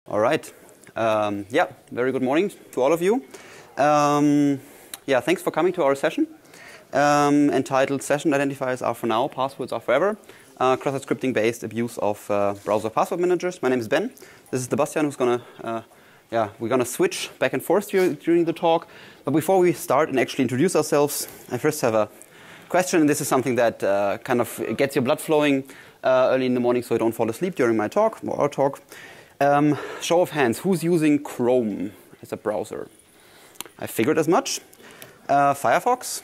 All right. Yeah, very good morning to all of you. Yeah, thanks for coming to our session entitled Session Identifiers Are For Now, Passwords Are Forever. Cross-site scripting based abuse of browser password managers. My name is Ben. This is Sebastian who's going to, we're going to switch back and forth during the talk. But before we start and actually introduce ourselves, I first have a question. And this is something that kind of gets your blood flowing early in the morning so you don't fall asleep during my talk or our talk. Show of hands, who's using Chrome as a browser? I figured as much. Firefox.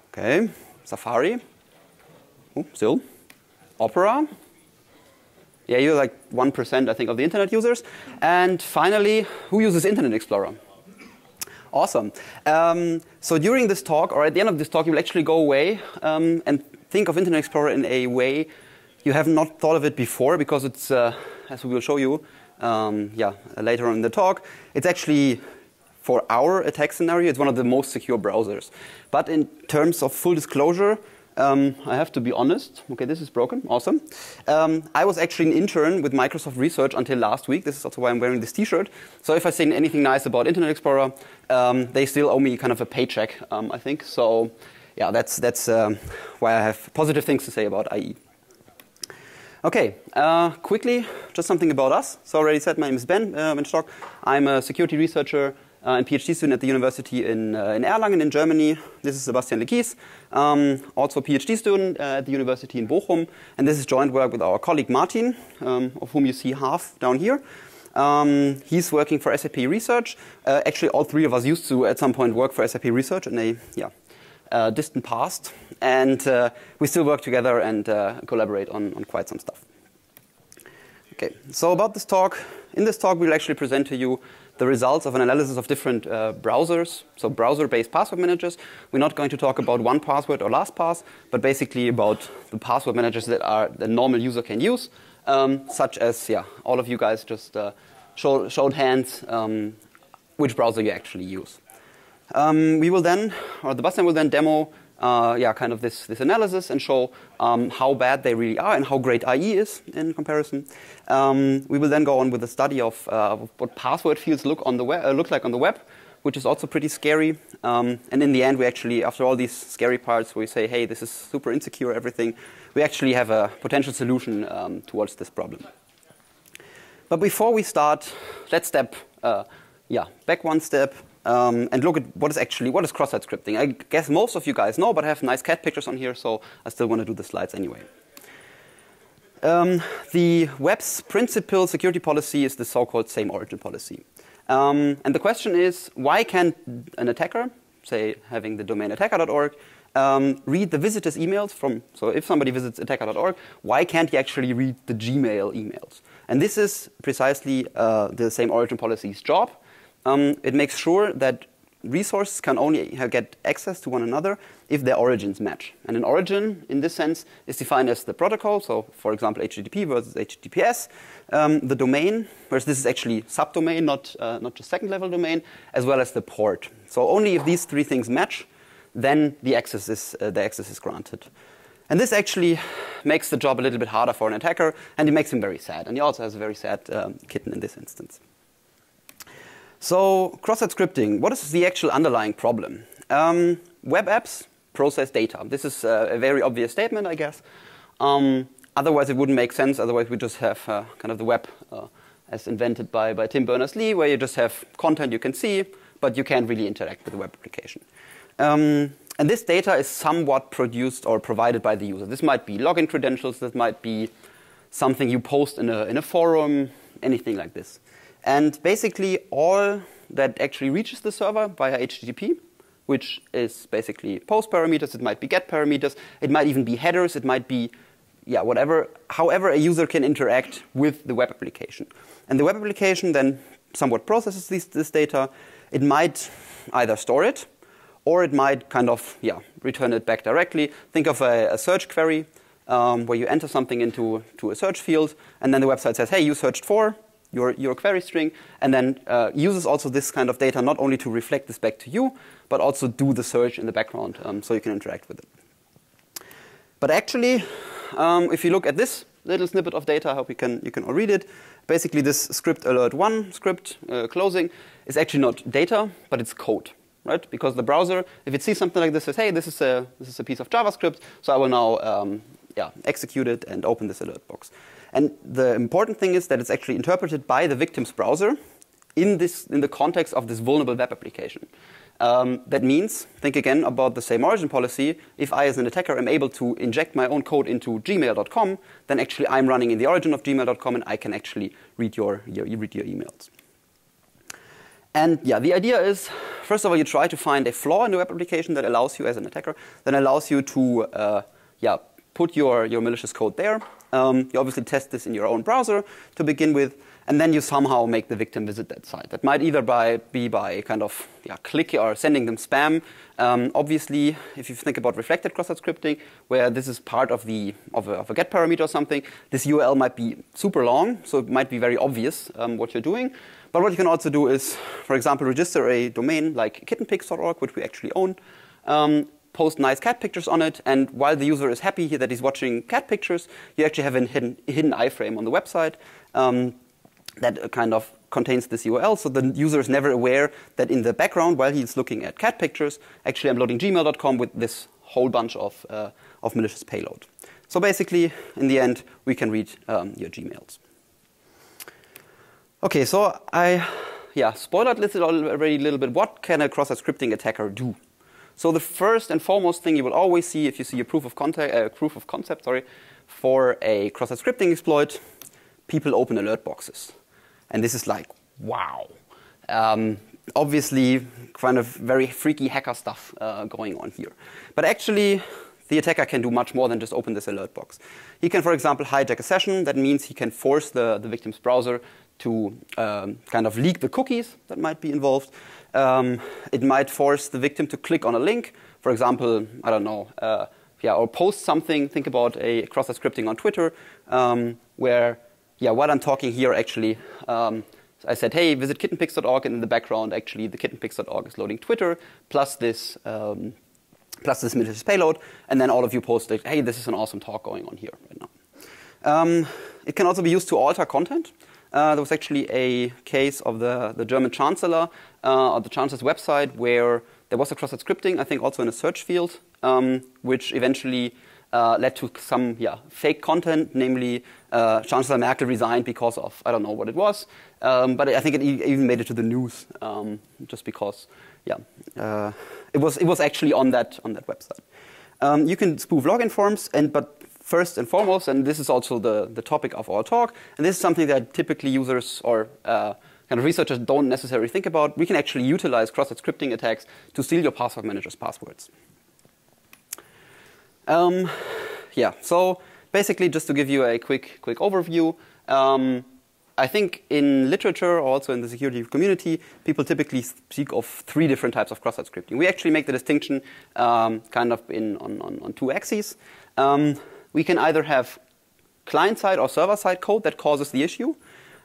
Okay. Safari. Oh, still. Opera. Yeah, you're like 1%, I think, of the internet users. And finally, who uses Internet Explorer? Awesome. So during this talk, or at the end of this talk, you'll actually go away and think of Internet Explorer in a way you have not thought of it before, because it's, as we will show you later on in the talk, it's actually, for our attack scenario, it's one of the most secure browsers. But in terms of full disclosure, I have to be honest. Okay, this is broken. Awesome. I was actually an intern with Microsoft Research until last week. This is also why I'm wearing this T-shirt. So if I say anything nice about Internet Explorer, they still owe me kind of a paycheck, I think. So yeah, that's why I have positive things to say about IE. Okay, quickly, just something about us. So I already said my name is Ben Stock. I'm a security researcher and PhD student at the university in Erlangen in Germany. This is Sebastian Lekies, also a PhD student at the university in Bochum. And this is joint work with our colleague Martin, of whom you see half down here. He's working for SAP Research. Actually, all three of us used to, at some point, work for SAP Research in a distant past. And we still work together and collaborate on quite some stuff. Okay, so about this talk. In this talk, we'll actually present to you the results of an analysis of different browsers, so browser-based password managers. We're not going to talk about OnePassword or LastPass, but basically about the password managers that the normal user can use, such as, all of you guys just showed hands which browser you actually use. We will then, or Sebastian will then demo kind of this analysis and show how bad they really are and how great IE is in comparison. We will then go on with a study of what password fields look like on the web, which is also pretty scary. And in the end, we actually, after all these scary parts where we say, hey, this is super insecure, everything, we actually have a potential solution towards this problem. But before we start, let's step back one step. And look at what is cross-site scripting. I guess most of you guys know, but I have nice cat pictures on here, so I still want to do the slides anyway. The web's principal security policy is the so-called same origin policy. And the question is, why can't an attacker, say having the domain attacker.org, read the visitor's emails from, so if somebody visits attacker.org, why can't he actually read the Gmail emails? And this is precisely the same origin policy's job. It makes sure that resources can only get access to one another if their origins match. And an origin, in this sense, is defined as the protocol. So, for example, HTTP versus HTTPS. The domain, whereas this is actually subdomain, not just second-level domain, as well as the port. So only if these three things match, then the access is granted. And this actually makes the job a little bit harder for an attacker, and it makes him very sad. And he also has a very sad kitten in this instance. So, cross-site scripting, what is the actual underlying problem? Web apps process data. This is a very obvious statement, I guess. Otherwise, it wouldn't make sense. Otherwise, we just have kind of the web as invented by Tim Berners-Lee, where you just have content you can see, but you can't really interact with the web application. And this data is somewhat produced or provided by the user. This might be login credentials. This might be something you post in a forum, anything like this. And basically, all that actually reaches the server via HTTP, which is basically post parameters, it might be get parameters, it might even be headers, it might be, whatever, however a user can interact with the web application. And the web application then somewhat processes this data. It might either store it, or it might kind of, return it back directly. Think of a search query where you enter something into a search field, and then the website says, hey, you searched for your query string, and then uses also this kind of data not only to reflect this back to you, but also do the search in the background so you can interact with it. But actually, if you look at this little snippet of data. I hope you can all read it. Basically, this script alert1 script closing is actually not data, but it's code, right? Because the browser, if it sees something like this, says, hey, this is a piece of JavaScript, so I will now execute it and open this alert box. And the important thing is that it's actually interpreted by the victim's browser in the context of this vulnerable web application. That means, think again about the same origin policy. If I, as an attacker, am able to inject my own code into gmail.com, then actually I'm running in the origin of gmail.com, and I can actually read your emails. And yeah, the idea is, first of all, you try to find a flaw in the web application that allows you, as an attacker, that allows you to put your malicious code there. You obviously test this in your own browser to begin with. And then you somehow make the victim visit that site. That might either be by kind of click or sending them spam. Obviously, if you think about reflected cross-site scripting, where this is part of a get parameter or something, this URL might be super long, so it might be very obvious what you're doing. But what you can also do is, for example, register a domain like kittenpics.org, which we actually own, post nice cat pictures on it, and while the user is happy that he's watching cat pictures, you actually have a hidden iframe on the website. That kind of contains this URL, so the user is never aware that in the background, while he's looking at cat pictures, actually I'm loading gmail.com with this whole bunch of malicious payload. So basically, in the end, we can read your Gmails. Okay, so I spoilered listed already a little bit. What can a cross-site scripting attacker do? So the first and foremost thing you will always see if you see a proof of concept for a cross-site scripting exploit, people open alert boxes. And this is like, wow. Obviously, kind of very freaky hacker stuff going on here. But actually, the attacker can do much more than just open this alert box. He can, for example, hijack a session. That means he can force the victim's browser to kind of leak the cookies that might be involved. It might force the victim to click on a link. For example, I don't know, or post something. Think about a cross-site scripting on Twitter where while I'm talking here, actually, I said, hey, visit kittenpics.org, and in the background, actually, the kittenpics.org is loading Twitter, plus this malicious payload, and then all of you posted, hey, this is an awesome talk going on here right now. It can also be used to alter content. There was actually a case of the German Chancellor, on the Chancellor's website, where there was a cross-site scripting, I think also in a search field, which eventually led to some fake content, namely Chancellor Merkel resigned because of, I don't know what it was, but I think it even made it to the news, just because, it was actually on that website. You can spoof login forms, but first and foremost, and this is also the topic of our talk, and this is something that typically users or kind of researchers don't necessarily think about, we can actually utilize cross-site scripting attacks to steal your password manager's passwords. So basically, just to give you a quick overview, I think in literature, also in the security community, people typically speak of 3 different types of cross-site scripting. We actually make the distinction kind of on 2 axes. We can either have client-side or server-side code that causes the issue,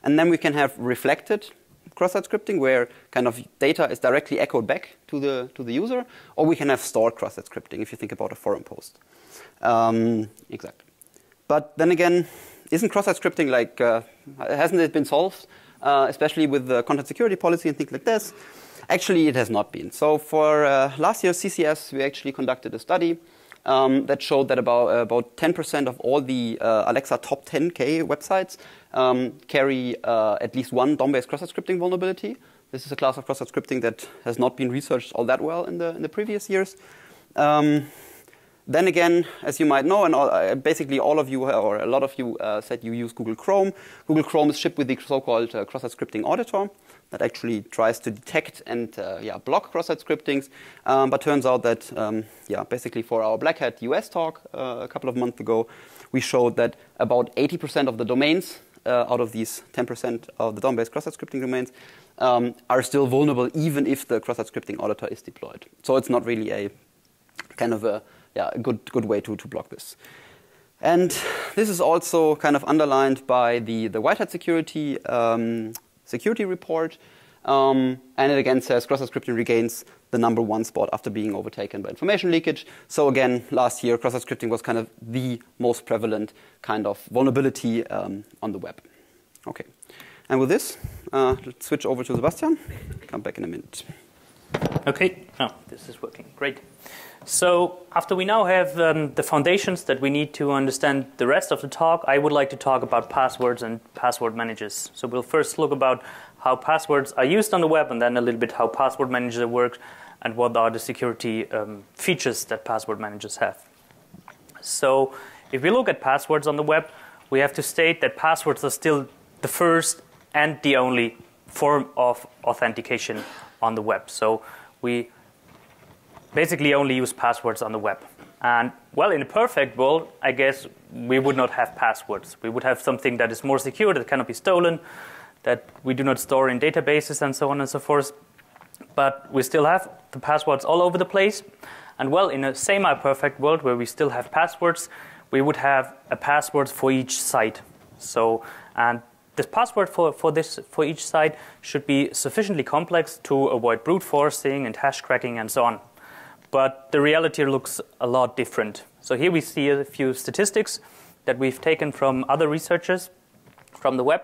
and then we can have reflected cross-site scripting, where kind of data is directly echoed back to the user, or we can have stored cross-site scripting if you think about a forum post. Exactly. But then again, isn't cross-site scripting like, hasn't it been solved, especially with the content security policy and things like this? Actually, it has not been. So for last year's CCS, we actually conducted a study that showed that about 10% of all the Alexa top 10K websites carry at least one DOM-based cross-site scripting vulnerability. This is a class of cross-site scripting that has not been researched all that well in the previous years. Then again, as you might know, and basically all of you, or a lot of you, said you use Google Chrome. Google Chrome is shipped with the so-called cross-site scripting auditor that actually tries to detect and block cross-site scriptings. But turns out that, basically for our Black Hat US talk a couple of months ago, we showed that about 80% of the domains out of these 10% of the DOM-based cross-site scripting domains are still vulnerable, even if the cross-site scripting auditor is deployed. So it's not really a kind of a good way to block this. And this is also kind of underlined by the White Hat security report. And it again says cross-site scripting regains the #1 spot after being overtaken by information leakage. So again, last year, cross-site scripting was kind of the most prevalent kind of vulnerability on the web. Okay. And with this, let's switch over to Sebastian. Come back in a minute. Okay. Oh, this is working. Great. So after we now have the foundations that we need to understand the rest of the talk, I would like to talk about passwords and password managers. So we'll first look about how passwords are used on the web, and then a little bit how password manager works, and what are the security features that password managers have. So if we look at passwords on the web, we have to state that passwords are still the first and the only form of authentication on the web. So we basically only use passwords on the web. And, well, in a perfect world, I guess we would not have passwords. We would have something that is more secure, that cannot be stolen, that we do not store in databases and so on and so forth. But we still have the passwords all over the place. And, well, in a semi-perfect world where we still have passwords, we would have a password for each site. So, and this password for each site should be sufficiently complex to avoid brute forcing and hash cracking and so on. But the reality looks a lot different. So here we see a few statistics that we've taken from other researchers from the web.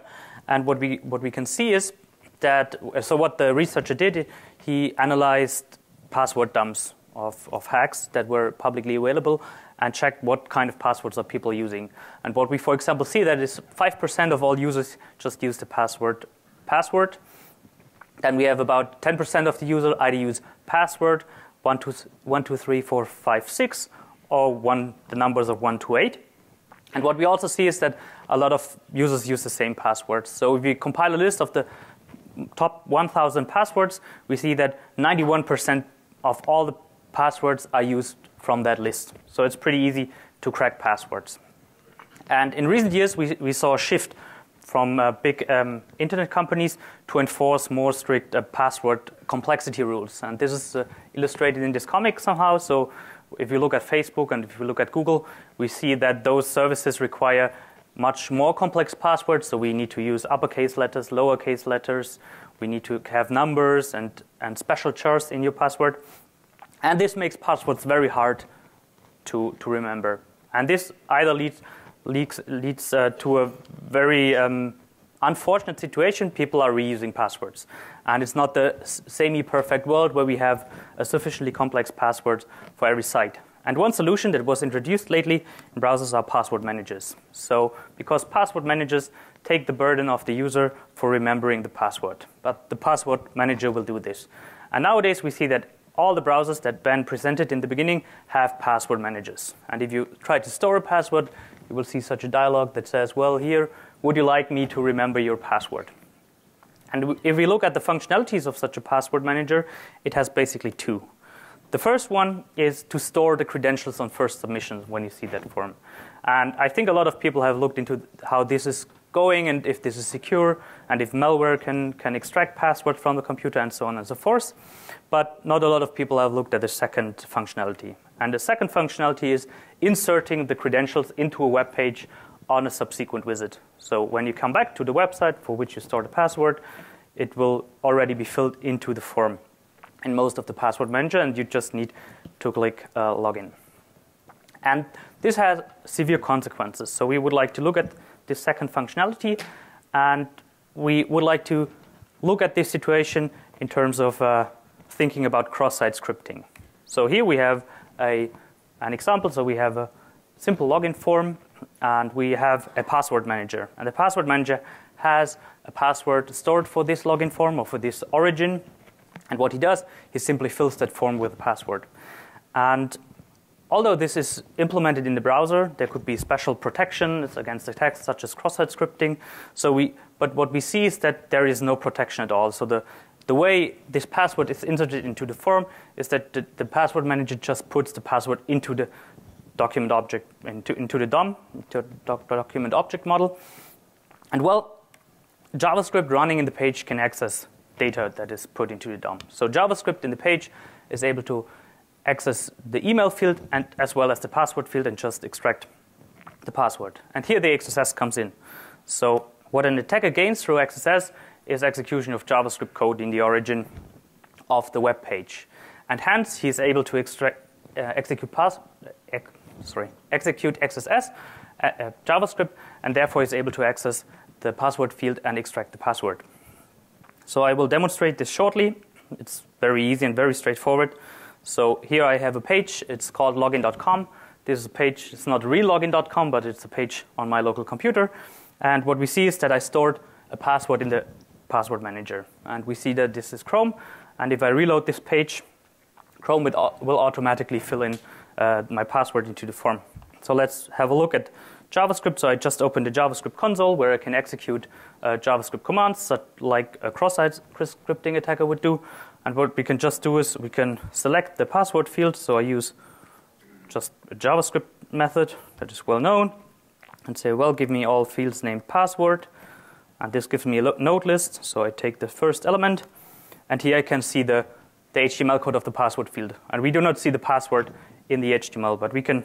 And what we can see is that, so what the researcher did, he analyzed password dumps of hacks that were publicly available and checked what kind of passwords are people using. And what we, for example, see that is 5% of all users just use the password. Then we have about 10% of the users either use password, 1, 2, 3, 4, 5, 6, or the numbers of 1 to 8. And what we also see is that a lot of users use the same passwords. So if we compile a list of the top 1,000 passwords, we see that 91% of all the passwords are used from that list. So it's pretty easy to crack passwords. And in recent years, we saw a shift from big internet companies to enforce more strict password complexity rules. And this is illustrated in this comic somehow. So if you look at Facebook and if you look at Google, we see that those services require much more complex passwords. So we need to use uppercase letters, lowercase letters. We need to have numbers and special chars in your password. And this makes passwords very hard to remember. And this either leads to a very unfortunate situation. People are reusing passwords. And it's not the semi-perfect world where we have a sufficiently complex password for every site. And one solution that was introduced lately in browsers are password managers. So because password managers take the burden of the user for remembering the password. But the password manager will do this. And nowadays we see that all the browsers that Ben presented in the beginning have password managers. And if you try to store a password, you will see such a dialog that says, well, here, would you like me to remember your password? And if we look at the functionalities of such a password manager, it has basically two. The first one is to store the credentials on first submissions when you see that form. And I think a lot of people have looked into how this is going and if this is secure and if malware can extract password from the computer and so on and so forth. But not a lot of people have looked at the second functionality. And the second functionality is inserting the credentials into a web page on a subsequent visit. So when you come back to the website for which you stored the password, it will already be filled into the form in most of the password manager, and you just need to click login. And this has severe consequences. So we would like to look at this second functionality, and we would like to look at this situation in terms of thinking about cross-site scripting. So here we have an example. So we have a simple login form, and we have a password manager. And the password manager has a password stored for this login form or for this origin. And what he does, he simply fills that form with a password. And although this is implemented in the browser, there could be special protections against attacks such as cross-site scripting. But what we see is that there is no protection at all. So the way this password is inserted into the form is that the password manager just puts the password into the document object, into the DOM, into the document object model. And well, JavaScript running in the page can access data that is put into the DOM. So JavaScript in the page is able to access the email field and as well as the password field and just extract the password. And here the XSS comes in. So what an attacker gains through XSS is execution of JavaScript code in the origin of the web page. And hence, he's able to execute XSS JavaScript, and therefore is able to access the password field and extract the password. So I will demonstrate this shortly. It's very easy and very straightforward. So here I have a page. It's called login.com. This is a page. It's not real login.com, but it's a page on my local computer. And what we see is that I stored a password in the password manager. And we see that this is Chrome. And if I reload this page, Chrome will automatically fill in my password into the form. So let's have a look at JavaScript. So I just opened the JavaScript console where I can execute JavaScript commands like a cross-site scripting attacker would do. And what we can just do is we can select the password field. So I use just a JavaScript method that is well known and say, well, give me all fields named password. And this gives me a node list. So I take the first element. And here I can see the HTML code of the password field. And we do not see the password in the HTML, but we can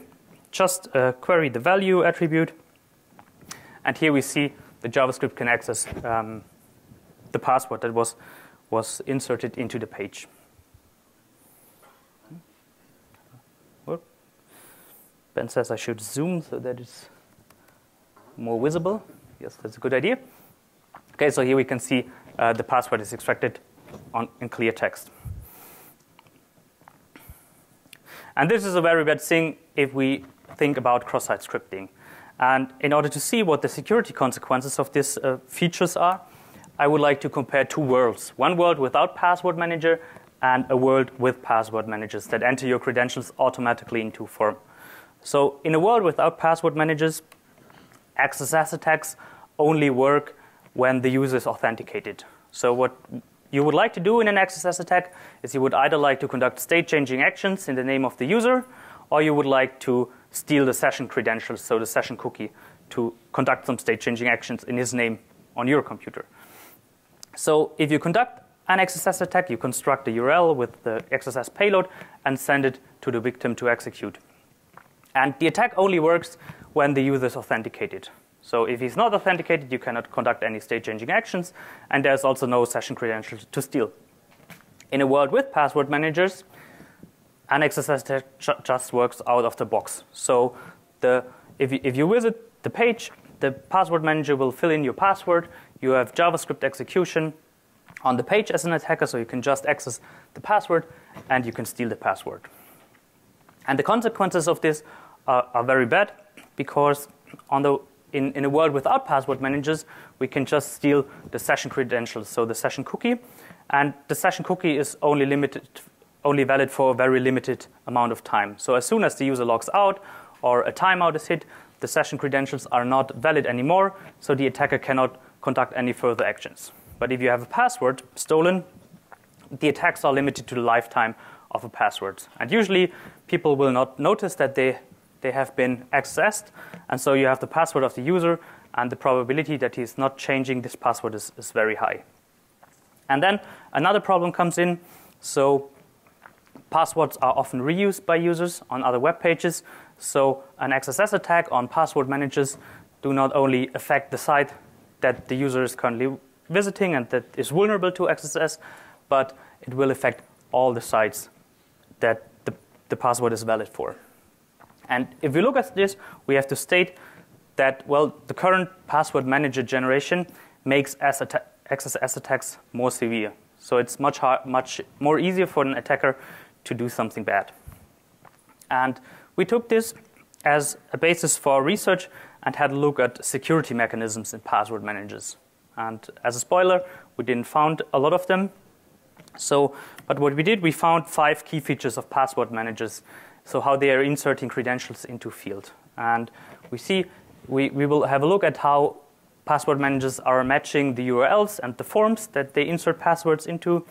just query the value attribute. And here we see the JavaScript can access the password that was inserted into the page. Well, Ben says I should zoom so that it's more visible. Yes, that's a good idea. Okay, so here we can see the password is extracted in clear text. And this is a very bad thing if we think about cross-site scripting. And in order to see what the security consequences of these features are, I would like to compare two worlds. One world without password manager and a world with password managers that enter your credentials automatically into form. So in a world without password managers, XSS attacks only work when the user is authenticated. So what you would like to do in an XSS attack is you would either like to conduct state-changing actions in the name of the user, or you would like to steal the session credentials, so the session cookie, to conduct some state-changing actions in his name on your computer. So if you conduct an XSS attack, you construct the URL with the XSS payload and send it to the victim to execute. And the attack only works when the user is authenticated. So if he's not authenticated, you cannot conduct any state-changing actions, and there's also no session credentials to steal. In a world with password managers, an XSS attack just works out of the box. So if you visit the page, the password manager will fill in your password. You have JavaScript execution on the page as an attacker, so you can just access the password, and you can steal the password. And the consequences of this are very bad, because in a world without password managers, we can just steal the session credentials, so the session cookie. And the session cookie is only valid for a very limited amount of time. So as soon as the user logs out or a timeout is hit, the session credentials are not valid anymore, so the attacker cannot conduct any further actions. But if you have a password stolen, the attacks are limited to the lifetime of a password. And usually, people will not notice that they have been accessed, and so you have the password of the user, and the probability that he's not changing this password is very high. And then another problem comes in. So passwords are often reused by users on other web pages. So an XSS attack on password managers do not only affect the site that the user is currently visiting and that is vulnerable to XSS, but it will affect all the sites that the password is valid for. And if we look at this, we have to state that, well, the current password manager generation makes XSS attacks more severe. So it's much more easier for an attacker to do something bad. And we took this as a basis for our research and had a look at security mechanisms in password managers. And as a spoiler, we didn't find a lot of them. But what we did, we found 5 key features of password managers. So how they are inserting credentials into field. And we will have a look at how password managers are matching the URLs and the forms that they insert passwords into.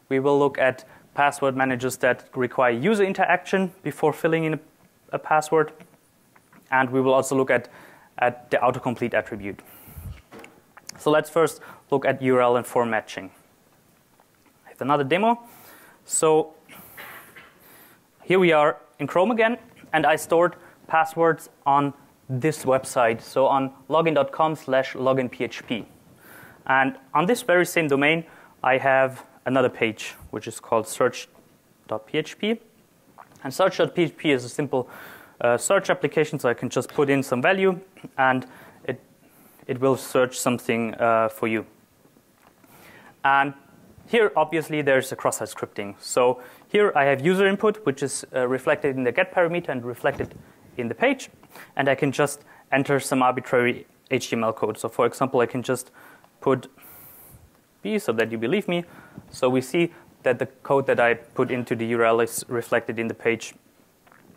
We will look at password managers that require user interaction before filling in a password. And we will also look at the autocomplete attribute. So let's first look at URL and form matching. I have another demo. So here we are in Chrome again, and I stored passwords on this website, so on login.com/loginphp. And on this very same domain, I have another page, which is called search.php. And search.php is a simple search application, so I can just put in some value, and it will search something for you. And here, obviously, there's a cross-site scripting. So here I have user input, which is reflected in the get parameter and reflected in the page. And I can just enter some arbitrary HTML code. So for example, I can just put B so that you believe me. So we see that the code that I put into the URL is reflected in the page.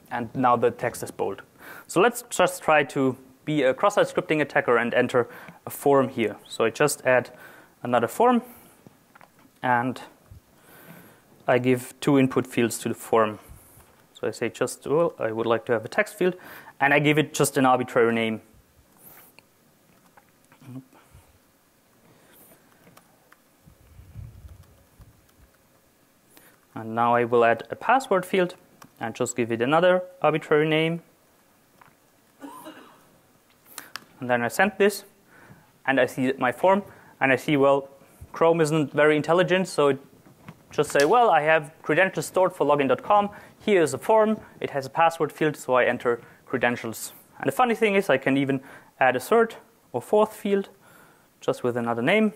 And now the text is bold. So let's just try to be a cross-site scripting attacker and enter a form here. So I just add another form. And I give 2 input fields to the form. So I say just, well, I would like to have a text field. And I give it just an arbitrary name. And now I will add a password field and just give it another arbitrary name. And then I send this, and I see my form, and I see, well, Chrome isn't very intelligent, so it just say, well, I have credentials stored for login.com. Here is a form. It has a password field, so I enter credentials. And the funny thing is I can even add a third or fourth field just with another name.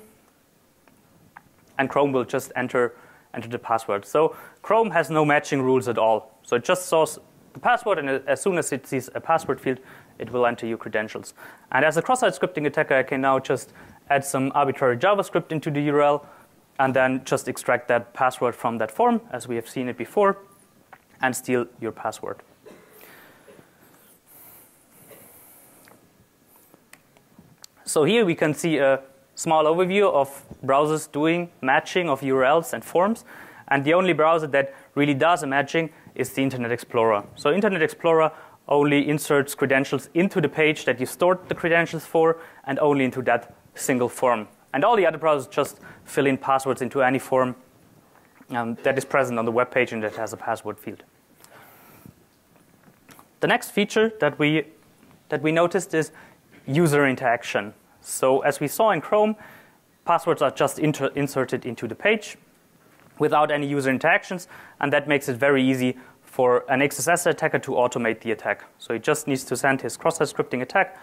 And Chrome will just enter the password. So Chrome has no matching rules at all. So it just stores the password, and as soon as it sees a password field, it will enter your credentials. And as a cross-site scripting attacker, I can now just add some arbitrary JavaScript into the URL, and then just extract that password from that form, as we have seen it before, and steal your password. So here we can see a small overview of browsers doing matching of URLs and forms. And the only browser that really does a matching is the Internet Explorer. So Internet Explorer only inserts credentials into the page that you stored the credentials for, and only into that single form. And all the other browsers just fill in passwords into any form that is present on the web page and that has a password field. The next feature that we noticed is user interaction. So as we saw in Chrome, passwords are just inserted into the page without any user interactions, and that makes it very easy for an XSS attacker to automate the attack. So he just needs to send his cross-site scripting attack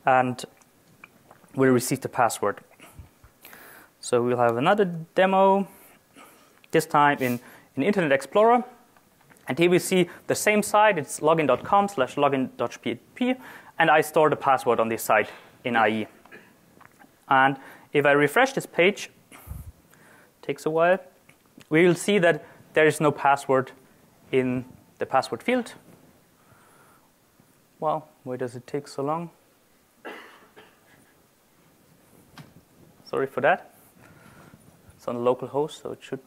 and will receive the password. So we'll have another demo, this time in Internet Explorer. And here we see the same site. It's login.com/login.php, and I store the password on this site in IE. And if I refresh this page, takes a while, we will see that there is no password in the password field. Well, why does it take so long? Sorry for that. It's on the local host, so it should.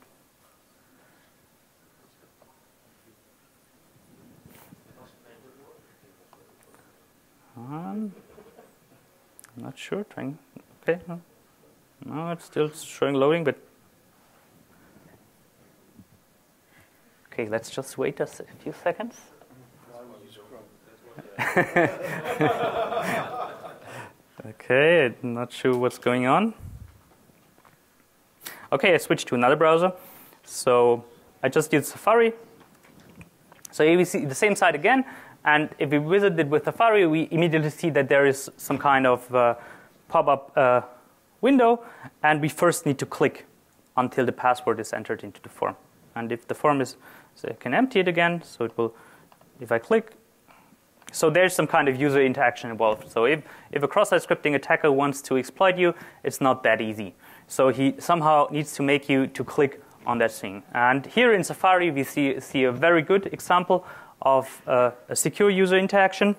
I'm not sure. Trying. Okay. No, it's still showing loading, but. Okay, let's just wait a few seconds. Okay, I'm not sure what's going on. Okay, I switched to another browser. So I just used Safari. So here we see the same site again. And if we visit it with Safari, we immediately see that there is some kind of pop-up window. And we first need to click until the password is entered into the form. And if the form is, so I can empty it again. So it will, if I click. So there's some kind of user interaction involved. So if a cross-site scripting attacker wants to exploit you, it's not that easy. So he somehow needs to make you to click on that thing. And here in Safari, we see a very good example of a secure user interaction,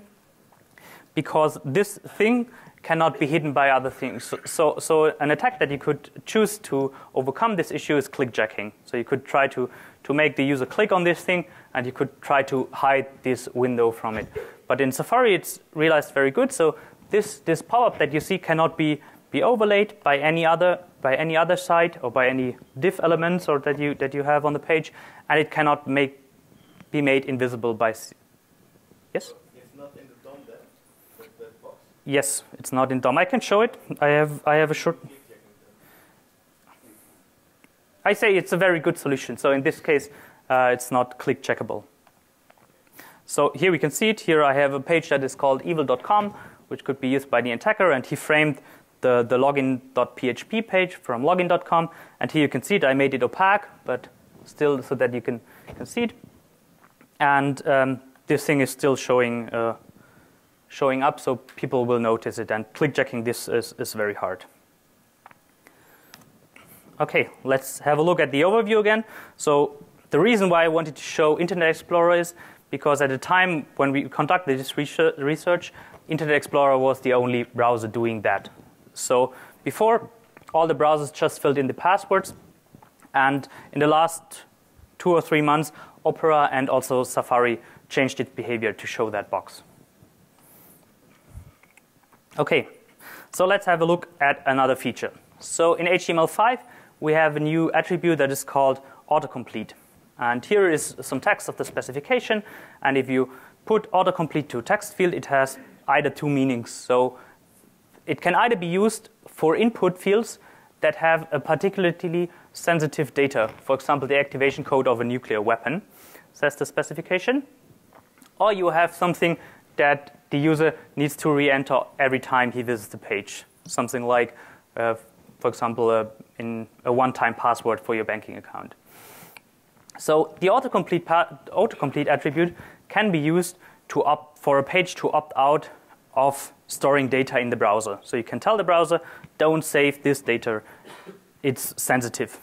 because this thing cannot be hidden by other things. So an attack that you could choose to overcome this issue is clickjacking. So you could try to make the user click on this thing, and you could try to hide this window from it. But in Safari, it's realized very good. So this pop-up that you see cannot be overlaid by any other site or by any div elements or that you have on the page, and it cannot be made invisible by. Yes. It's not in the DOM there, that box. Yes, it's not in DOM. I can show it. I have a short. I say it's a very good solution. So in this case, it's not click checkable. So here we can see it. Here I have a page that is called evil.com, which could be used by the attacker. And he framed the login.php page from login.com. And here you can see it. I made it opaque, but still so that you can see it. And this thing is still showing up, so people will notice it. And clickjacking this is very hard. OK, let's have a look at the overview again. So the reason why I wanted to show Internet Explorer is because at the time when we conducted this research, Internet Explorer was the only browser doing that. So before, all the browsers just filled in the passwords. And in the last 2 or 3 months, Opera and also Safari changed its behavior to show that box. OK, so let's have a look at another feature. So in HTML5, we have a new attribute that is called autocomplete. And here is some text of the specification. And if you put autocomplete to text field, it has either 2 meanings. So it can either be used for input fields that have a particularly sensitive data. For example, the activation code of a nuclear weapon, says the specification. Or you have something that the user needs to re-enter every time he visits the page. Something like, for example, in a one-time password for your banking account. So the autocomplete attribute can be used for a page to opt out of storing data in the browser. So you can tell the browser, don't save this data. It's sensitive.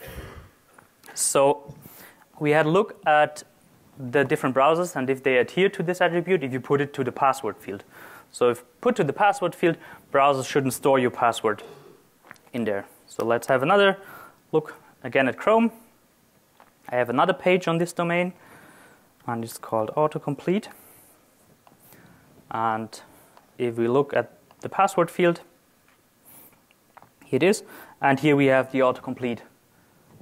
So we had a look at the different browsers and if they adhere to this attribute, if you put it to the password field. So if put to the password field, browsers shouldn't store your password in there. So let's have another look again at Chrome. I have another page on this domain, and it's called autocomplete. And if we look at the password field, here it is. And here we have the autocomplete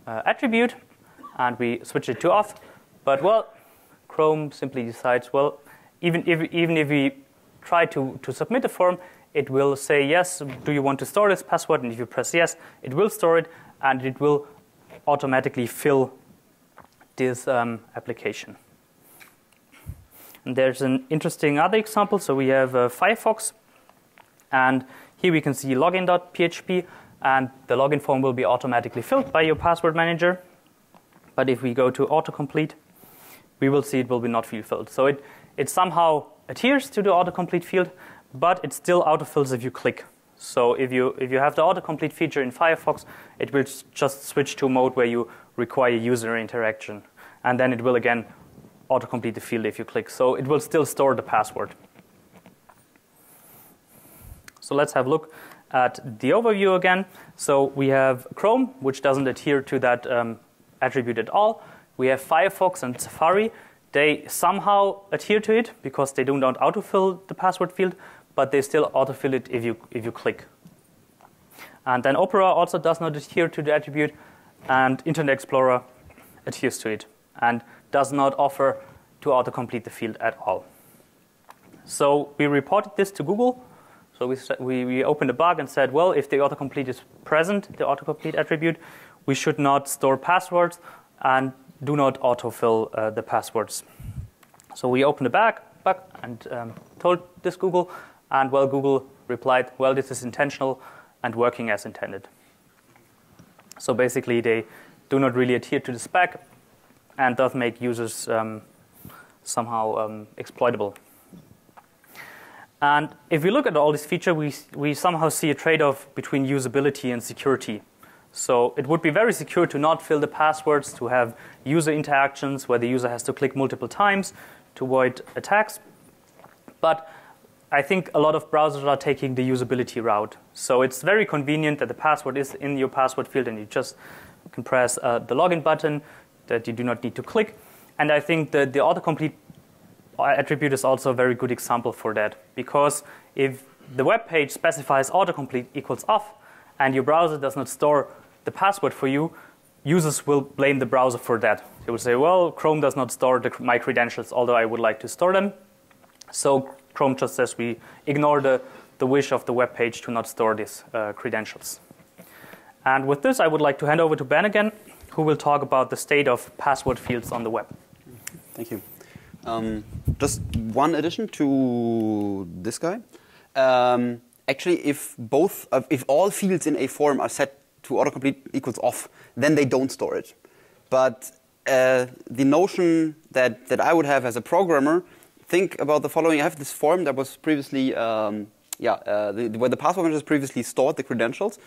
attribute, and we switch it to off. But, well, Chrome simply decides, well, even if we try to submit a form, it will say, yes, do you want to store this password? And if you press yes, it will store it, and it will automatically fill this application. And there's an interesting other example. So we have Firefox, and here we can see login.php, and the login form will be automatically filled by your password manager. But if we go to autocomplete, we will see it will be not filled. So it somehow adheres to the autocomplete field, but it still autofills if you click. So if you have the autocomplete feature in Firefox, it will just switch to a mode where you require user interaction. And then it will again autocomplete the field if you click. So it will still store the password. So let's have a look at the overview again. So we have Chrome, which doesn't adhere to that attribute at all. We have Firefox and Safari. They somehow adhere to it because they do not autofill the password field, but they still autofill it if you click. And then Opera also does not adhere to the attribute, and Internet Explorer adheres to it and does not offer to autocomplete the field at all. So we reported this to Google. So we opened a bug and said, well, if the autocomplete is present, the autocomplete attribute, we should not store passwords and do not autofill the passwords. So we opened the bug and told this Google, and well, Google replied, well, this is intentional and working as intended. So basically, they do not really adhere to the spec and does make users somehow exploitable. And if we look at all these features, we somehow see a trade-off between usability and security. So it would be very secure to not fill the passwords, to have user interactions where the user has to click multiple times to avoid attacks. But I think a lot of browsers are taking the usability route. So it's very convenient that the password is in your password field and you just can press the login button that you do not need to click. And I think that the autocomplete attribute is also a very good example for that. Because if the web page specifies autocomplete equals off and your browser does not store the password for you, users will blame the browser for that. They will say, well, Chrome does not store my credentials, although I would like to store them. So Chrome just says we ignore the wish of the web page to not store these credentials. And with this, I would like to hand over to Ben again, who will talk about the state of password fields on the web. Thank you. Just one addition to this guy. Actually, if all fields in a form are set to autocomplete equals off, then they don't store it. But the notion that I would have as a programmer, think about the following. I have this form that was previously, where the password manager previously stored the credentials,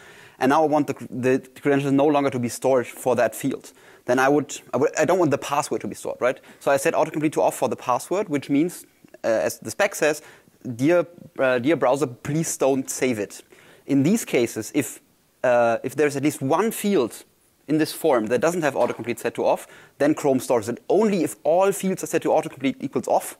and now I want the credentials no longer to be stored for that field. Then I don't want the password to be stored, right? So I set autocomplete to off for the password, which means, as the spec says, dear browser, please don't save it. In these cases, if there's at least one field in this form that doesn't have autocomplete set to off, then Chrome stores it. Only if all fields are set to autocomplete equals off,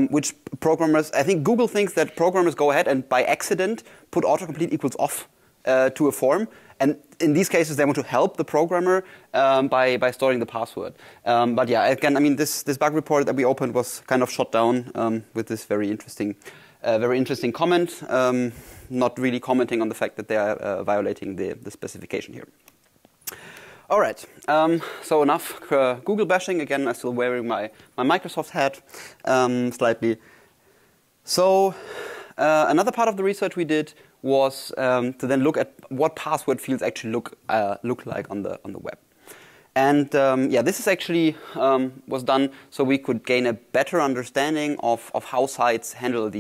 which programmers, I think Google thinks that programmers go ahead and by accident put autocomplete equals off to a form. And in these cases, they want to help the programmer by storing the password. But yeah, again, I mean, this bug report that we opened was kind of shot down with this very interesting comment, not really commenting on the fact that they are violating the specification here. All right, so enough Google bashing. Again, I'm still wearing my Microsoft hat slightly. So another part of the research we did was to then look at what password fields actually look like on the web. And this is actually was done so we could gain a better understanding of how sites handle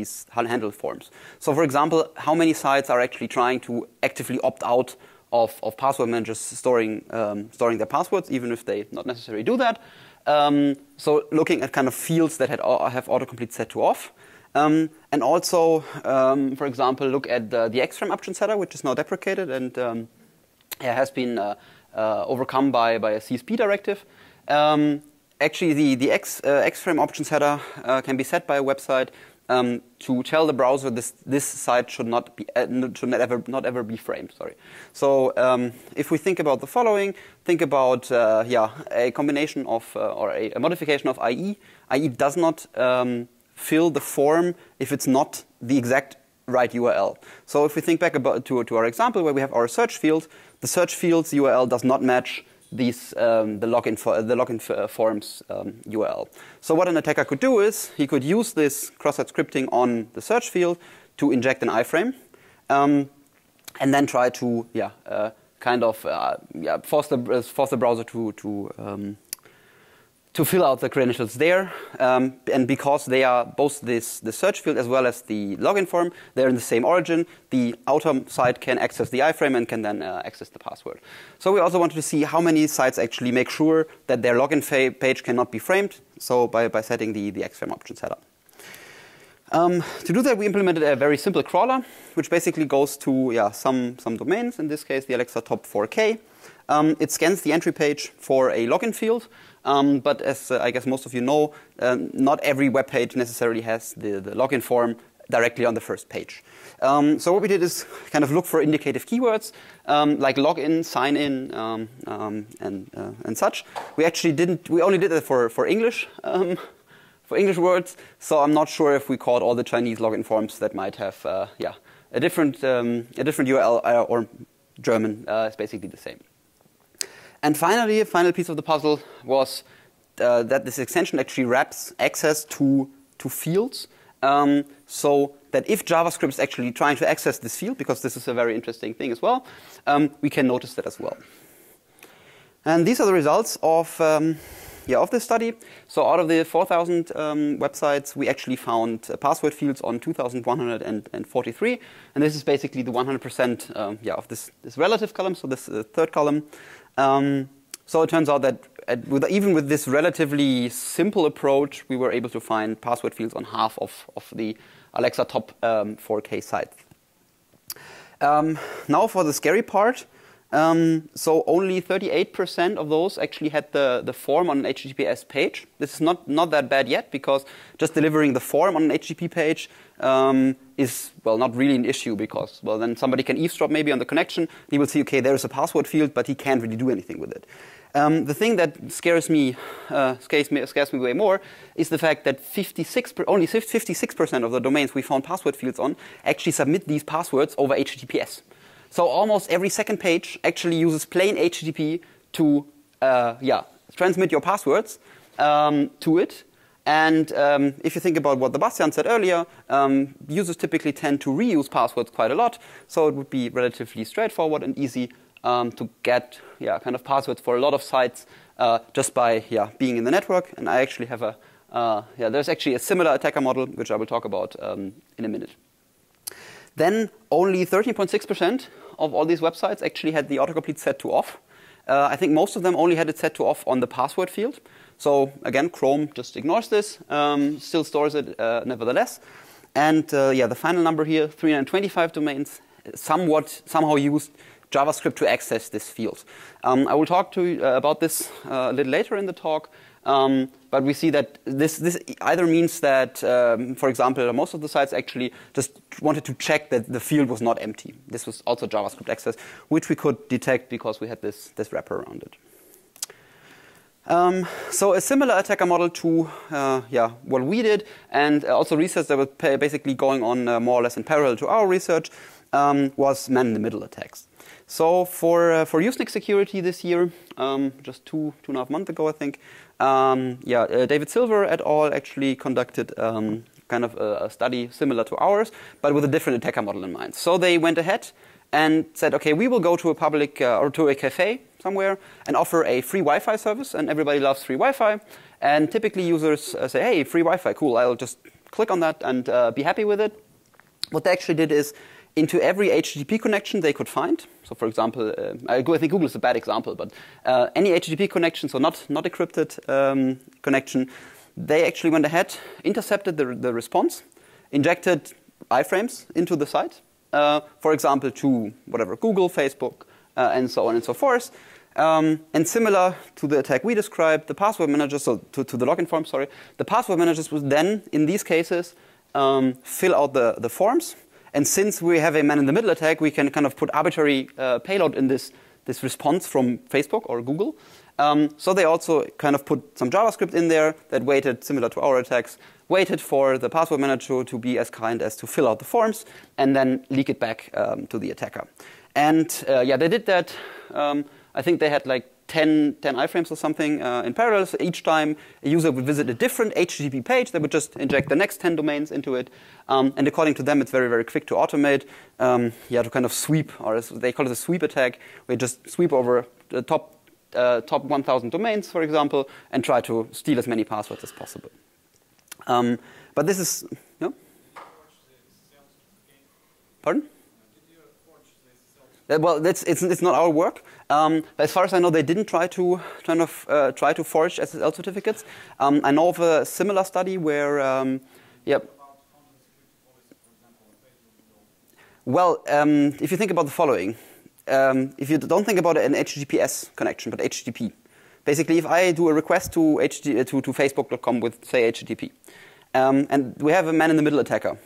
forms. So for example, how many sites are actually trying to actively opt out of password managers storing their passwords, even if they not necessarily do that. So looking at kind of fields that have autocomplete set to off. And also, for example, look at the xframe option setter, which is now deprecated and has been overcome by a CSP directive. Actually, the xframe option setter can be set by a website to tell the browser this site should not ever be framed. Sorry. So if we think about the following, think about a combination of or a modification of IE. IE does not fill the form if it's not the exact right URL. So if we think back to our example where we have our search field, the search field's URL does not match the login forms URL. So what an attacker could do is he could use this cross-site scripting on the search field to inject an iframe, and then try to force the browser to fill out the credentials there, and because they are both the search field as well as the login form, they're in the same origin, the outer side can access the iframe and can then access the password. So we also wanted to see how many sites actually make sure that their login page cannot be framed, so by setting the xframe option setup. To do that, we implemented a very simple crawler, which basically goes to some domains, in this case the Alexa top 4K. It scans the entry page for a login field, but as I guess most of you know, not every web page necessarily has the login form directly on the first page. So what we did is kind of look for indicative keywords like login, sign in, and such. We only did that for English. For English words, so I'm not sure if we called all the Chinese login forms that might have a different URL or German. It's basically the same. And finally, a final piece of the puzzle was that this extension actually wraps access to fields, so that if JavaScript is actually trying to access this field, because this is a very interesting thing as well, we can notice that as well. And these are the results of this study. So out of the 4,000 websites, we actually found password fields on 2,143. And this is basically the 100% of this relative column, so this third column. So it turns out that even with this relatively simple approach, we were able to find password fields on half of the Alexa top 4K sites. Now for the scary part. So only 38% of those actually had the form on an HTTPS page. This is not that bad yet, because just delivering the form on an HTTP page is, well, not really an issue, because, well, then somebody can eavesdrop maybe on the connection. He will see, okay, there's a password field, but he can't really do anything with it. The thing that scares me way more is the fact that only 56% of the domains we found password fields on actually submit these passwords over HTTPS. So almost every second page actually uses plain HTTP to transmit your passwords to it. And if you think about what Sebastian said earlier, users typically tend to reuse passwords quite a lot. So it would be relatively straightforward and easy to get kind of passwords for a lot of sites just by being in the network. And I actually have there's actually a similar attacker model, which I will talk about in a minute. Then only 13.6% of all these websites actually had the autocomplete set to off. I think most of them only had it set to off on the password field. So again, Chrome just ignores this, still stores it nevertheless. And the final number here, 325 domains, somehow used JavaScript to access this field. I will talk to you about this a little later in the talk. But we see that this either means that, for example, most of the sites actually just wanted to check that the field was not empty. This was also JavaScript access, which we could detect because we had this wrapper around it. So a similar attacker model to what we did, and also research that was basically going on more or less in parallel to our research, was man-in-the-middle attacks. So for Usenix security this year, just two and a half months ago, I think, David Silver et al. Actually conducted kind of a study similar to ours, but with a different attacker model in mind. So they went ahead and said, okay, we will go to a public or to a cafe somewhere and offer a free Wi-Fi service, and everybody loves free Wi-Fi. And typically users say, hey, free Wi-Fi, cool, I'll just click on that and be happy with it. What they actually did is, into every HTTP connection they could find. So for example, I think Google is a bad example, but any HTTP connection, so not encrypted connection, they actually went ahead, intercepted the response, injected iframes into the site, for example, to whatever, Google, Facebook, and so on and so forth. And similar to the attack we described, the password managers, so to the login forms, sorry, the password managers would then, in these cases, fill out the forms. And since we have a man-in-the-middle attack, we can kind of put arbitrary payload in this response from Facebook or Google. So they also kind of put some JavaScript in there that waited, similar to our attacks, waited for the password manager to be as kind as to fill out the forms and then leak it back to the attacker. And they did that. I think they had like 10 iframes or something in parallel. So each time a user would visit a different HTTP page, they would just inject the next 10 domains into it. And according to them, it's very, very quick to automate, to kind of sweep, or they call it a sweep attack, where you just sweep over the top 1,000 domains, for example, and try to steal as many passwords as possible. But this is, Pardon? Well, it's not our work. As far as I know, they didn't try to forge SSL certificates. I know of a similar study where, Well, if you think about the following, if you don't think about an HTTPS connection, but HTTP. Basically, if I do a request to Facebook.com with, say, HTTP, and we have a man-in-the-middle attacker.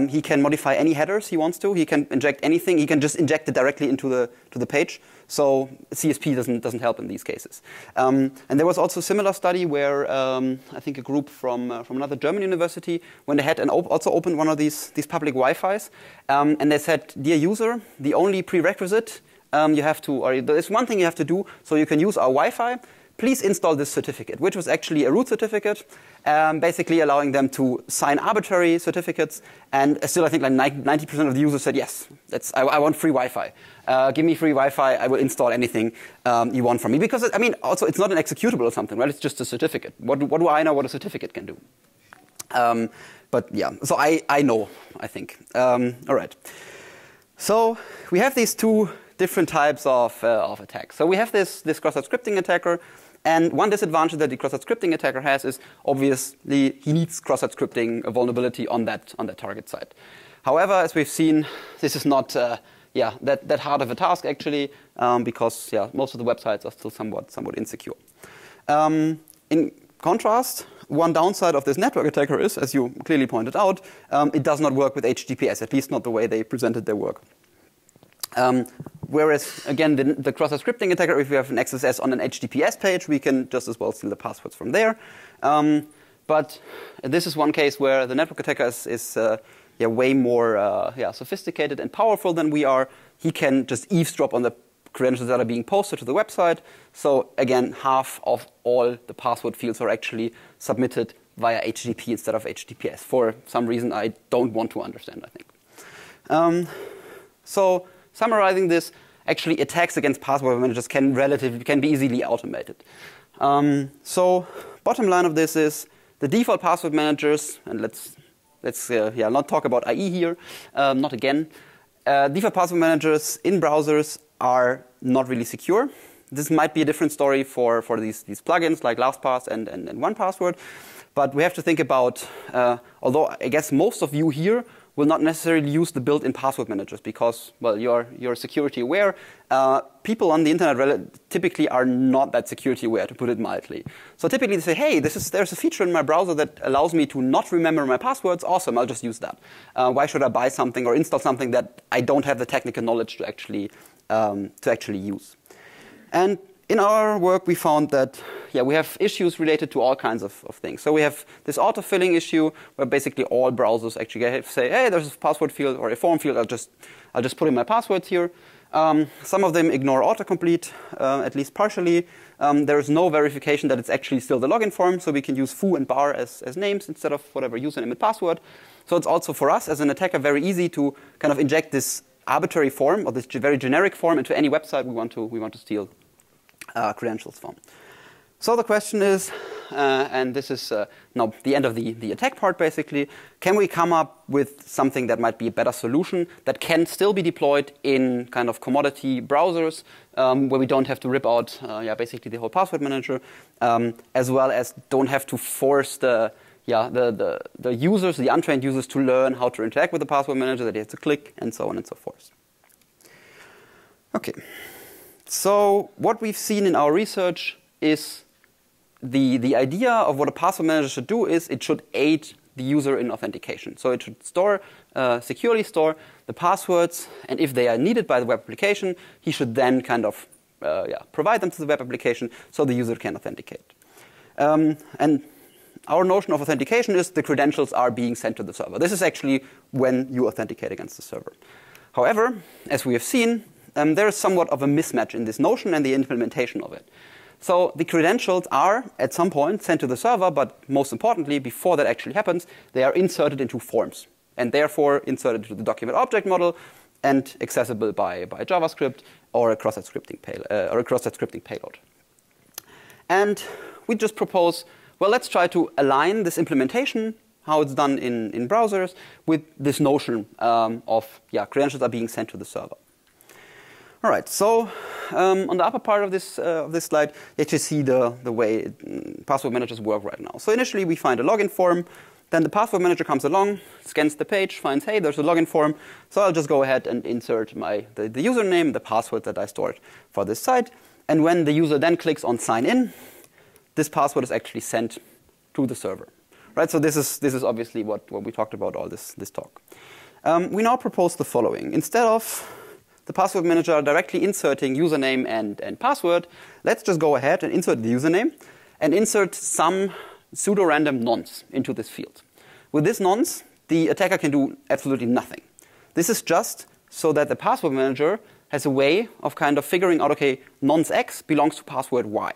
He can modify any headers he wants to. He can inject anything. He can just inject it directly into the page. So CSP doesn't help in these cases. And there was also a similar study where I think a group from another German university went ahead and also opened one of these public Wi-Fis. And they said, dear user, the only prerequisite you have to, or there's one thing you have to do so you can use our Wi-Fi. Please install this certificate, which was actually a root certificate, basically allowing them to sign arbitrary certificates. And still, I think like 90% of the users said, yes, I want free Wi-Fi. Give me free Wi-Fi. I will install anything you want from me. Because, I mean, also, it's not an executable or something, right? It's just a certificate. What do I know what a certificate can do? But yeah, so I know, I think. All right. So we have these two different types of attacks. So we have this cross-site scripting attacker. And one disadvantage that the cross-site scripting attacker has is, obviously, he needs cross-site scripting vulnerability on that target site. However, as we've seen, this is not that hard of a task, actually, because most of the websites are still somewhat insecure. In contrast, one downside of this network attacker is, as you clearly pointed out, it does not work with HTTPS, at least not the way they presented their work. Whereas, again, the cross-site scripting attacker, if we have an XSS on an HTTPS page, we can just as well steal the passwords from there. But this is one case where the network attacker is way more sophisticated and powerful than we are. He can just eavesdrop on the credentials that are being posted to the website. So again, half of all the password fields are actually submitted via HTTP instead of HTTPS for some reason I don't want to understand, I think. So summarizing this, actually attacks against password managers can be easily automated. So bottom line of this is the default password managers, and let's not talk about IE here, not again. Default password managers in browsers are not really secure. This might be a different story for these plugins like LastPass and 1Password. But we have to think about, although I guess most of you here will not necessarily use the built-in password managers because, well, you're security aware. People on the internet typically are not that security aware, to put it mildly. So typically they say, hey, there's a feature in my browser that allows me to not remember my passwords. Awesome, I'll just use that. Why should I buy something or install something that I don't have the technical knowledge to actually use? And in our work, we found that we have issues related to all kinds of things. So we have this autofilling issue where basically all browsers actually say, hey, there's a password field or a form field. I'll just put in my passwords here. Some of them ignore autocomplete, at least partially. There is no verification that it's actually still the login form, so we can use foo and bar as names instead of whatever username and password. So it's also for us as an attacker very easy to kind of inject this arbitrary form or this very generic form into any website we want to steal credentials from. So the question is, and this is now the end of the attack part basically, can we come up with something that might be a better solution that can still be deployed in kind of commodity browsers where we don't have to rip out basically the whole password manager, as well as don't have to force the users, the untrained users, to learn how to interact with the password manager, that they have to click and so on and so forth. Okay. So what we've seen in our research is the idea of what a password manager should do is it should aid the user in authentication. So it should securely store the passwords, and if they are needed by the web application, he should then kind of provide them to the web application so the user can authenticate. And our notion of authentication is the credentials are being sent to the server. This is actually when you authenticate against the server. However, as we have seen, there is somewhat of a mismatch in this notion and the implementation of it. So the credentials are, at some point, sent to the server, but most importantly, before that actually happens, they are inserted into forms, and therefore inserted into the document object model and accessible by JavaScript or a cross-site scripting payload. And we just propose, well, let's try to align this implementation, how it's done in browsers, with this notion of credentials are being sent to the server. All right, so on the upper part of this slide, you actually see the way password managers work right now. So initially, we find a login form. Then the password manager comes along, scans the page, finds, hey, there's a login form. So I'll just go ahead and insert the username, the password that I stored for this site. And when the user then clicks on sign in, this password is actually sent to the server. Right, so this is obviously what we talked about all this talk. We now propose the following. Instead of the password manager directly inserting username and password, let's just go ahead and insert the username and insert some pseudo-random nonce into this field. With this nonce, the attacker can do absolutely nothing. This is just so that the password manager has a way of kind of figuring out, okay, nonce X belongs to password Y.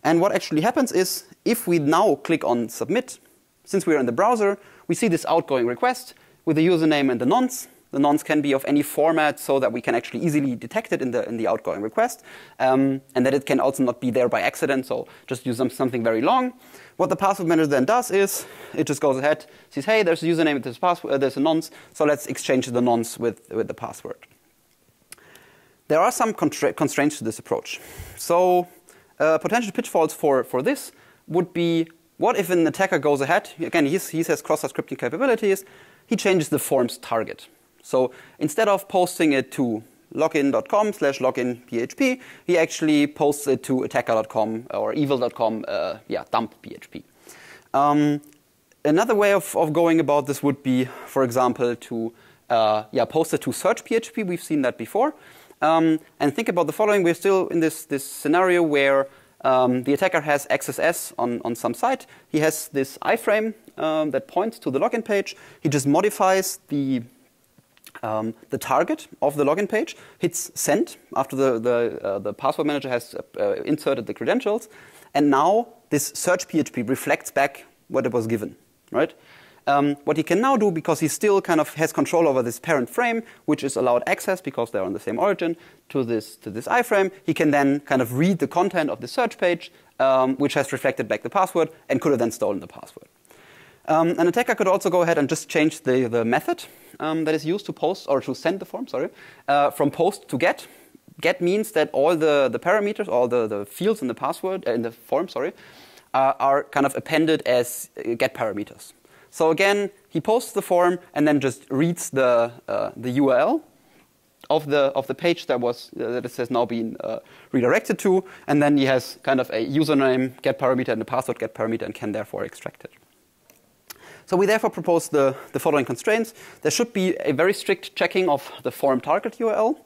And what actually happens is, if we now click on submit, since we're in the browser, we see this outgoing request with the username and the nonce. The nonce can be of any format so that we can actually easily detect it in the outgoing request, and that it can also not be there by accident, so just use something very long. What the password manager then does is it just goes ahead, sees, hey, there's a username, there's a password, there's a nonce, so let's exchange the nonce with the password. There are some constraints to this approach. So potential pitfalls for this would be, what if an attacker goes ahead, again, he has cross-site scripting capabilities, he changes the form's target. So instead of posting it to login.com/loginphp, he actually posts it to attacker.com or evil.com, dump PHP. Another way of going about this would be, for example, to post it to search PHP. We've seen that before. And think about the following. We're still in this scenario where the attacker has XSS on some site. He has this iframe that points to the login page. He just modifies the the target of the login page, hits send after the password manager has inserted the credentials, and now this search PHP reflects back what it was given, right? What he can now do, because he still kind of has control over this parent frame, which is allowed access because they're on the same origin to this iframe, he can then kind of read the content of the search page, which has reflected back the password, and could have then stolen the password. An attacker could also go ahead and just change the method that is used to post or to send the form, from post to get. Get means that all the parameters, all the fields in the password in the form, are kind of appended as get parameters. So again, he posts the form and then just reads the URL of the page that it has now been redirected to, and then he has kind of a username get parameter and a password get parameter, and can therefore extract it. So we therefore propose the following constraints. There should be a very strict checking of the form target URL,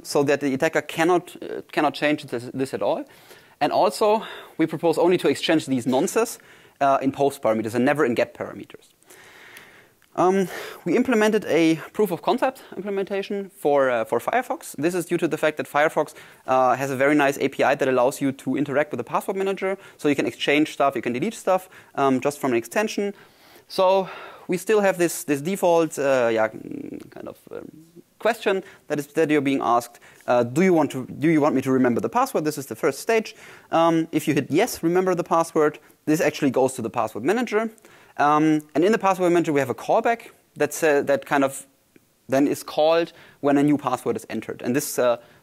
so that the attacker cannot change this at all. And also, we propose only to exchange these nonces in post parameters and never in get parameters. We implemented a proof of concept implementation for Firefox. This is due to the fact that Firefox has a very nice API that allows you to interact with the password manager. So you can exchange stuff, you can delete stuff just from an extension. So we still have this default question that you're being asked. Do you want me to remember the password? This is the first stage. If you hit yes, remember the password, this actually goes to the password manager. And in the password manager, we have a callback that kind of then is called when a new password is entered. And this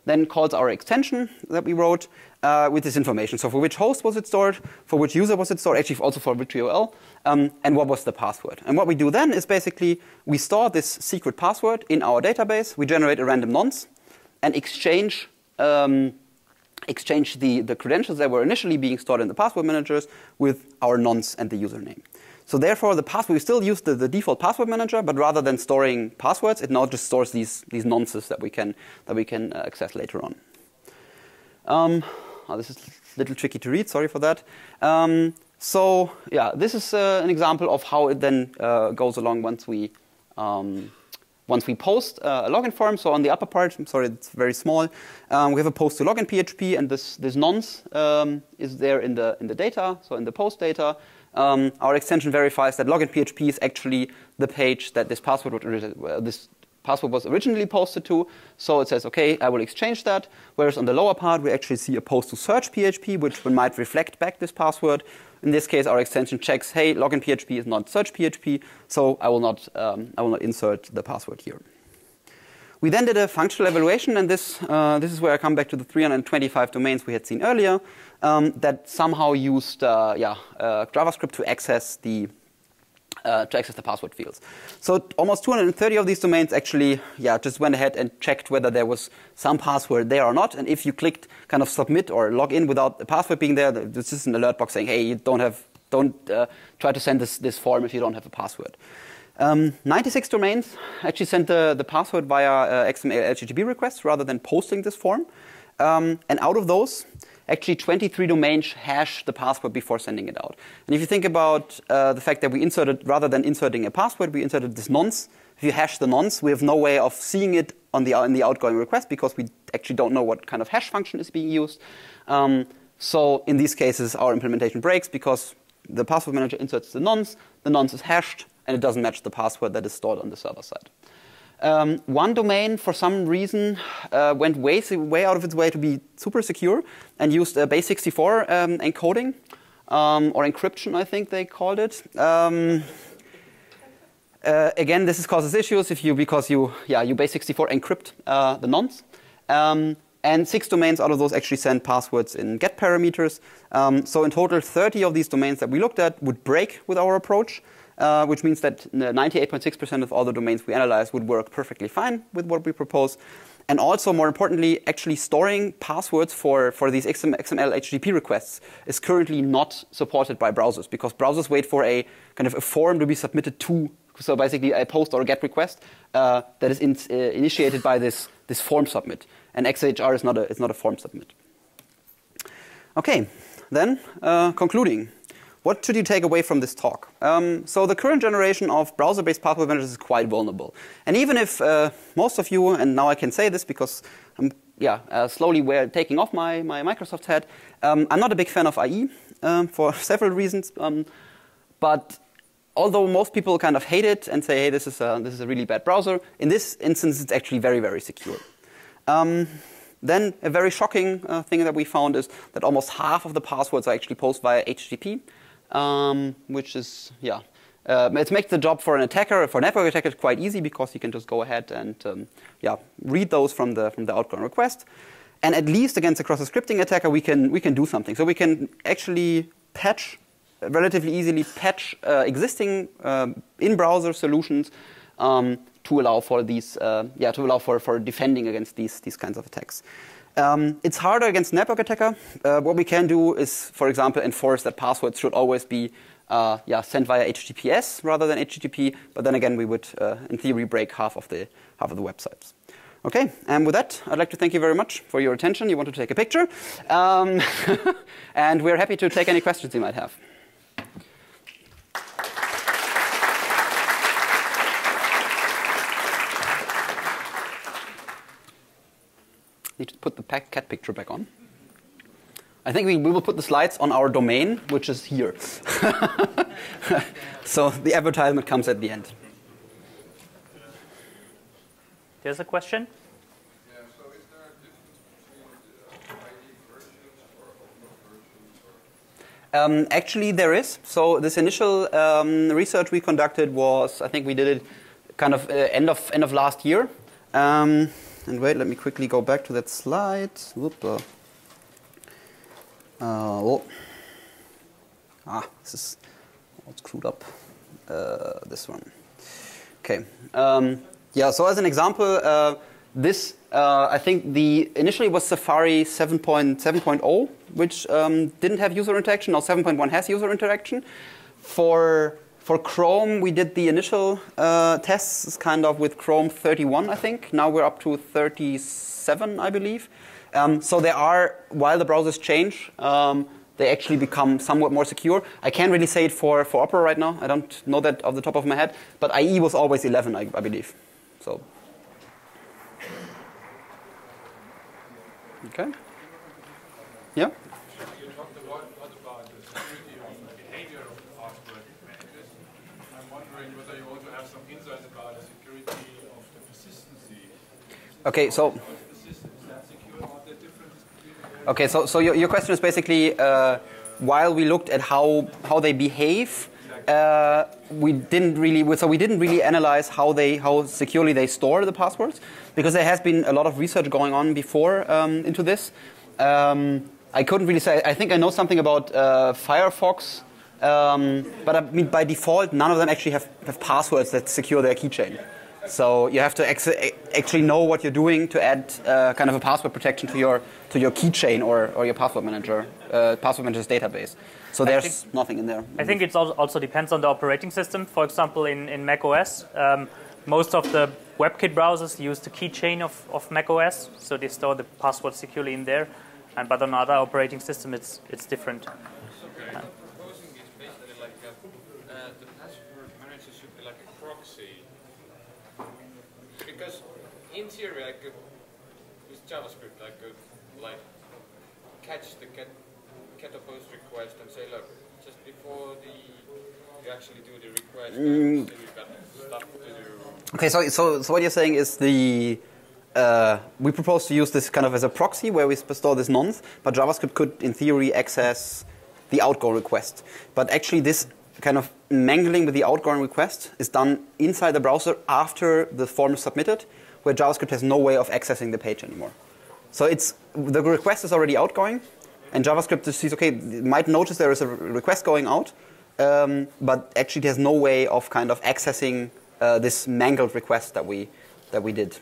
then calls our extension that we wrote with this information. So for which host was it stored, for which user was it stored, actually also for which URL, and what was the password. And what we do then is basically we store this secret password in our database, we generate a random nonce, and exchange the credentials that were initially being stored in the password managers with our nonce and the username. So therefore, the password, we still use the default password manager, but rather than storing passwords, it now just stores these nonces that we can access later on. This is a little tricky to read. Sorry for that. So yeah, this is an example of how it then goes along once we post a login form. So on the upper part, I'm sorry, it's very small. We have a post to login PHP, and this nonce is there in the data, so in the post data. Our extension verifies that login PHP is actually the page that this password was originally posted to. So it says, okay, I will exchange that. Whereas on the lower part, we actually see a post to search PHP, which might reflect back this password. In this case, our extension checks, hey, login PHP is not search PHP, so I will not insert the password here. We then did a functional evaluation, and this is where I come back to the 325 domains we had seen earlier that somehow used JavaScript to access the password fields. So almost 230 of these domains actually just went ahead and checked whether there was some password there or not. And if you clicked kind of submit or log in without the password being there, there's just an alert box saying, hey, you don't try to send this form if you don't have a password. 96 domains actually sent the password via XML HTTP requests rather than posting this form. And out of those, actually 23 domains hash the password before sending it out. And if you think about the fact that we inserted, rather than inserting a password, we inserted this nonce. If you hash the nonce, we have no way of seeing it in the outgoing request because we actually don't know what kind of hash function is being used. So in these cases, our implementation breaks because the password manager inserts the nonce is hashed, and it doesn't match the password that is stored on the server side. One domain, for some reason, went way out of its way to be super secure and used base64 encoding or encryption, I think they called it. Again, this causes issues because you base64 encrypt the nonce. And 6 domains out of those actually send passwords in get parameters. So in total, 30 of these domains that we looked at would break with our approach. Which means that 98.6% of all the domains we analyzed would work perfectly fine with what we propose. And also, more importantly, actually storing passwords for these XML HTTP requests is currently not supported by browsers because browsers wait for a kind of a form to be submitted to, so basically a post or a GET request that is initiated by this form submit. And XHR is not a form submit. Okay, then concluding. what should you take away from this talk? So the current generation of browser-based password managers is quite vulnerable. And even if most of you, and now I can say this because I'm slowly taking off my Microsoft hat, I'm not a big fan of IE for several reasons. But although most people kind of hate it and say, hey, this is a really bad browser, in this instance, it's actually very, very secure. Then a very shocking thing that we found is that almost half of the passwords are actually posted via HTTP, which is, it makes the job for an attacker, for a network attacker, quite easy because you can just go ahead and read those from the outgoing request. And at least against a cross-scripting attacker, we can do something. So we can actually relatively easily patch existing in-browser solutions to allow for these, for defending against these kinds of attacks. It's harder against network attacker. What we can do is, for example, enforce that passwords should always be sent via HTTPS rather than HTTP. But then again, we would, in theory, break half of the websites. Okay, and with that, I'd like to thank you very much for your attention. You want to take a picture, and we're happy to take any questions you might have. Need to put the cat picture back on. I think we will put the slides on our domain, which is here. So the advertisement comes at the end. There's a question? Yeah, so is there a difference between ID versions or overall versions? Actually, there is. So this initial research we conducted was, I think we did it kind of end of last year. And wait, let me quickly go back to that slide. This is all screwed up. This one. Okay. So as an example, this I think initially was Safari 7.0, which didn't have user interaction. Now 7.1 has user interaction. For Chrome, we did the initial tests kind of with Chrome 31, I think. Now we're up to 37, I believe. So they are, while the browsers change, they actually become somewhat more secure. I can't really say it for Opera right now. I don't know that off the top of my head. But IE was always 11, I believe. So. Okay. Yeah? You talked a lot about the security of the behavior of password managers. I'm wondering whether you also have some insights about the security of the persistency. Okay, so. Is that secure? Are there differences between? Okay, so your question is basically, while we looked at how they behave, we didn't really analyze how securely they store the passwords, because there has been a lot of research going on before into this. I couldn't really say. I think I know something about Firefox, but I mean by default, none of them actually have passwords that secure their keychain. So you have to actually know what you're doing to add kind of a password protection to your keychain or your password manager's database. So there's nothing in there. I think it also depends on the operating system. For example, in macOS, most of the WebKit browsers use the keychain of macOS, so they store the password securely in there. But on other operating system, it's different. So what I'm proposing is basically like the password manager should be like a proxy. Because in theory, I could, with JavaScript, I could like catch the get a post request and say, look, just before you actually do the request, you've got stuff to do. Okay, so what you're saying is we propose to use this kind of as a proxy where we store this nonce, but JavaScript could, in theory, access the outgoing request. But actually, this kind of mangling with the outgoing request is done inside the browser after the form is submitted, where JavaScript has no way of accessing the page anymore. So the request is already outgoing, and JavaScript just sees, okay, it might notice there is a request going out, but actually it has no way of kind of accessing this mangled request that we did. Okay.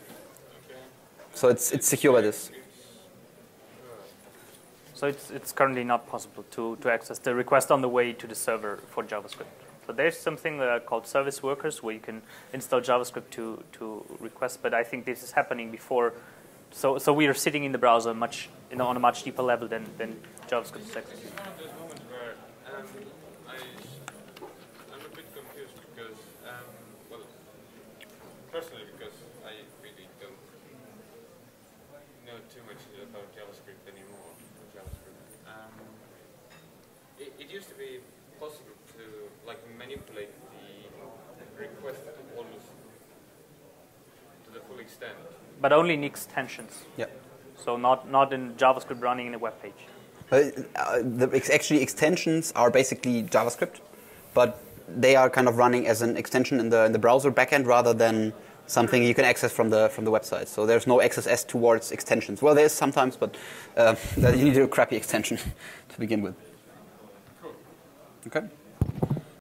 So it's secure by this. So it's currently not possible to access the request on the way to the server for JavaScript. So there's something called service workers where you can install JavaScript to request, but I think this is happening before. So we are sitting in the browser on a much deeper level than JavaScript is accessing. It's one of those moments where I I'm a bit confused because, well, personally, because I really don't know too much about JavaScript anymore. It used to be possible to like manipulate the request almost to the full extent. But only in extensions. Yeah. So not in JavaScript running in a web page. Actually, extensions are basically JavaScript, but they are kind of running as an extension in the browser backend rather than something you can access from the website. So there's no XSS towards extensions. Well, there is sometimes, but you need a crappy extension to begin with. Cool. Okay.